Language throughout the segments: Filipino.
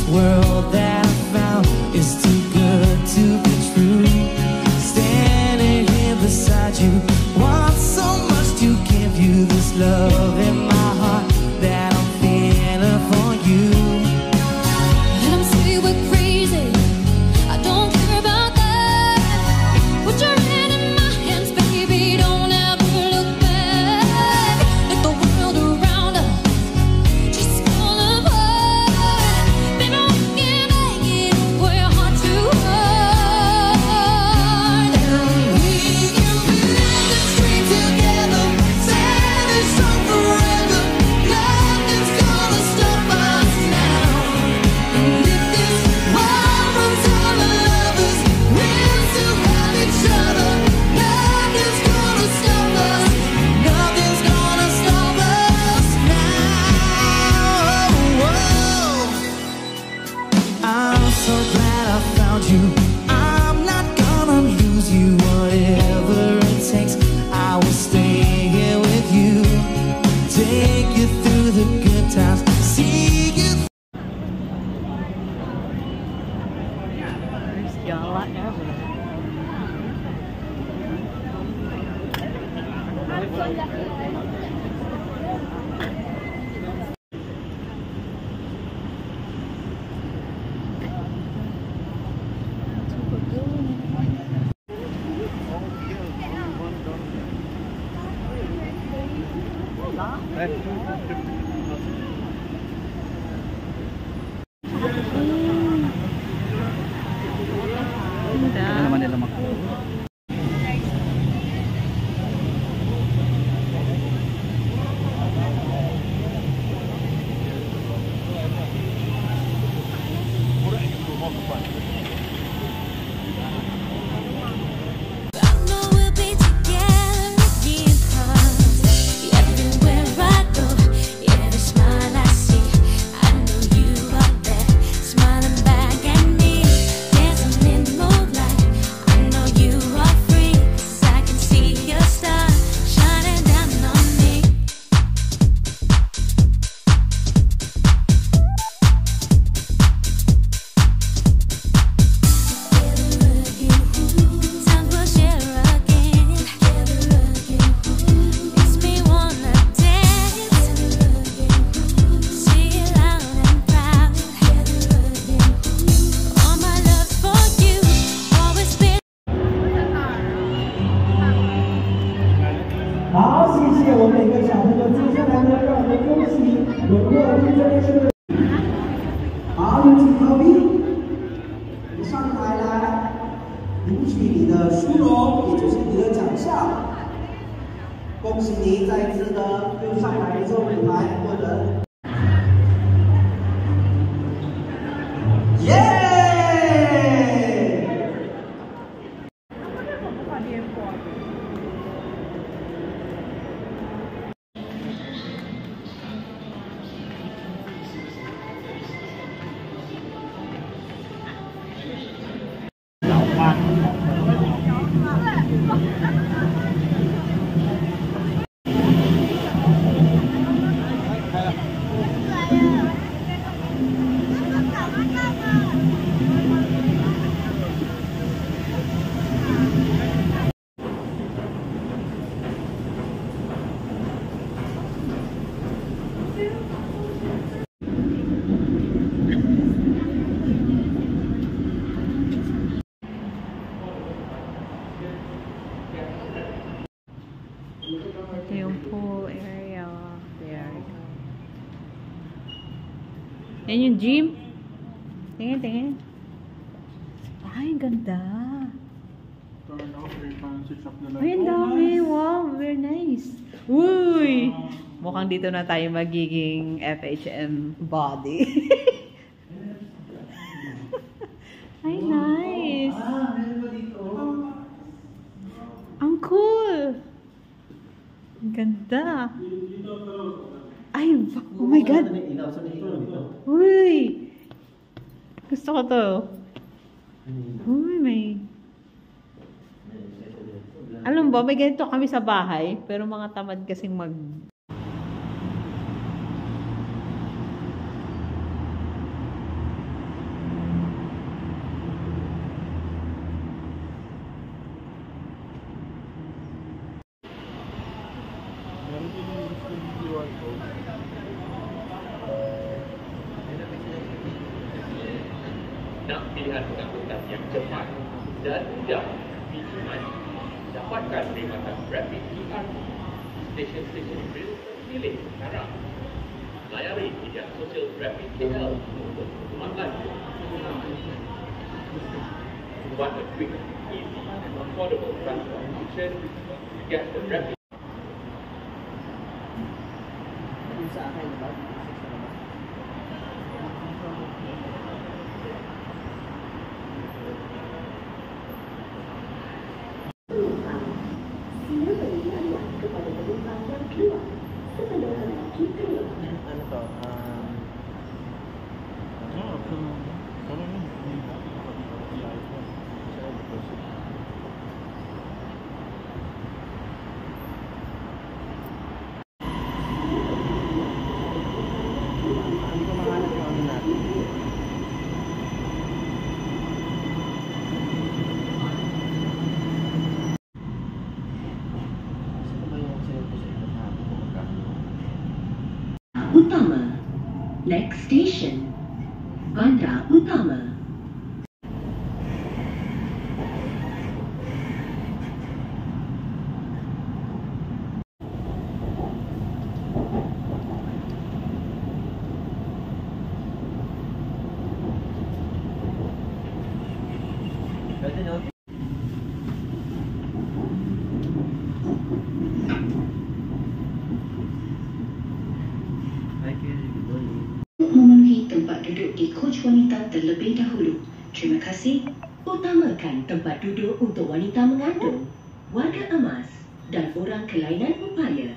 world that I found is too good to be true. Standing here beside you, want so much to give you this love in my heart that I'm feeling for you. Let them say we're crazy, I don't care about that. Put your hand in my hands, baby, don't ever look back. Let the world around us just fall apart. Baby, we can make it if we're heart to heart. We can build this dream together, stand strong forever. Nothing's gonna stop us now. And if this world runs out of lovers, we'll still have each other. Nothing's gonna stop us. Nothing's gonna stop us now. I'm so glad I found you. I'm not gonna lose you. Whatever it takes, I will stay here with you. Take you through the good times, see you. First gala ever. Ano naman nila makuha? I know we'll be together again, 'cause everywhere I go, every smile I see, I know you are there, smiling back at me, dancing in moonlight. I know you are free, 'cause I can see your star shining down on me. Time will share again. Makes me wanna dance. See it loud and proud. All my love's for you, always been. 好，谢谢我们每个小朋友，接下来呢，让我们恭喜荣获第一位是。好，有请何冰，你上台来领取你的殊荣，也就是你的奖项。恭喜你再次的又上台做舞台获得。耶！Ito yung pool area. There we go. Yan yung gym. Tingin, tingin. Ay, ganda. Ay, ang dami. Wow, very nice. Uy! Mukhang dito na tayo magiging FHM body. Ay, nice. Ang cool. Ang ganda. Ay, oh my God. Uy! Gusto ko to. Uy, may... Alam ba, may ganito kami sa bahay, pero mga tamad kasing mag... Nak pilihan pengangkutan yang cepat dan mudah di Cimandi, dapatkan perkhidmatan Rapid ERP stesen-stesen rel terpilih sekarang. Layari media sosial Rapid KL untuk perkembangan. Want a quick, easy and affordable transportation? Get the Rapid. Sila beri laluan kepada penumpang yang keluar sebenarnya kita Ano to? Hindi ko mahanap yung ano natin. Sino ba yung sino ko sa ito na magkano? Utama. Next station, Bandra Utama. Pwede no? Hi, Kelly. Good morning. Memenuhi tempat duduk di coach wanita terlebih dahulu. Terima kasih. Utamakan tempat duduk untuk wanita mengandung, warga emas dan orang kelainan upaya.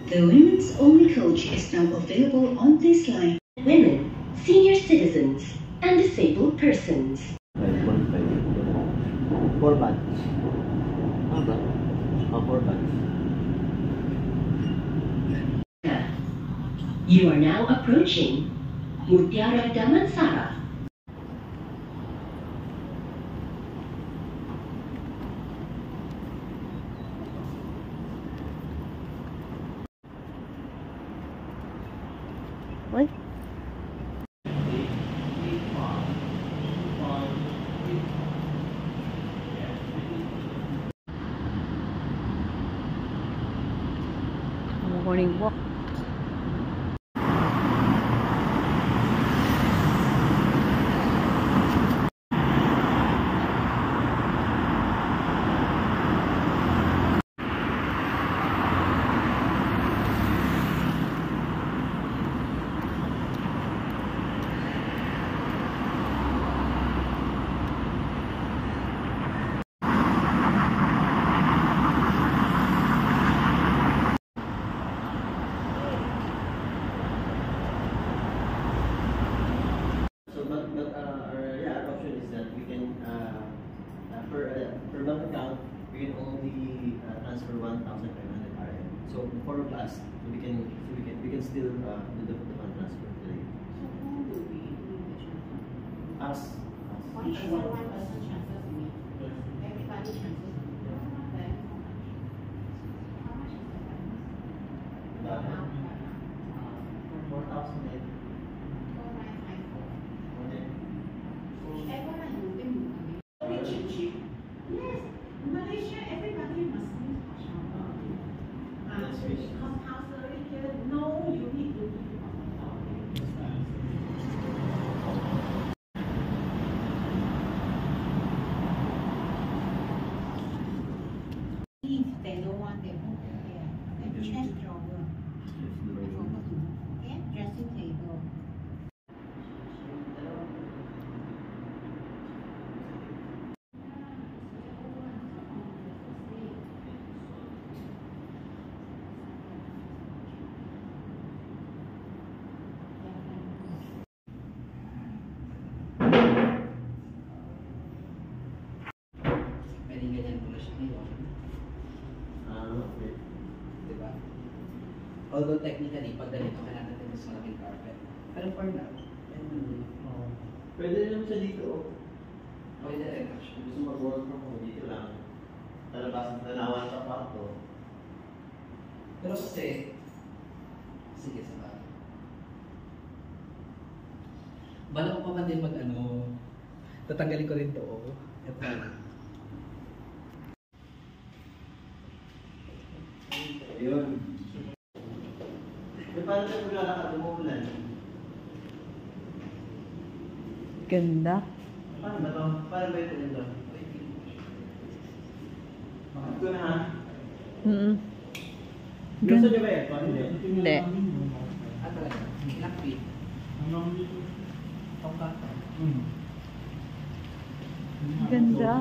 The women's only coach is now available on this line. Women, senior citizens, and disabled persons. 4 bags. Ano ba? 4 bags. You are now approaching Mutiara Damansara. Uy. Morning walk. Our option is that we can per bank account we can only transfer 1,500 RM. So for us, we can still do the fund transfer today. So who will be doing the transfer? Us. One person transfer to me. Everybody transfer to me. Then how much is the balance? 4,008. 4954. Okay. Whichever one you think you can. Very cheap. Yes. Malaysia, everybody must use Pashawa. That's rich. Compulsory here, no, you need to give If they don't want, they won't be here. And chest drawer. Okay, dressing table. Pwedeng ganyan po na siya ngayon. Okay. Diba? Although technically, pag ganito, kailangan natin mas malaking carpet. Pero for now, Pwede naman siya dito. pwede rin actually. Gusto mag-work from home dito lang. Talabasan, nanawan sa kwarto. Pero kasi, sige sa bala ko pa man din mag ano, tatanggalin ko rin to. Ito. Ayun. May paano tayo maglalakad? Umuulan. Ganda. Paano ba ito? Paano ba ito ito? Ito na ha? Gusto niyo ba ito? Hindi. Ah, talaga? Ilang feet? Tongkat. Ganda.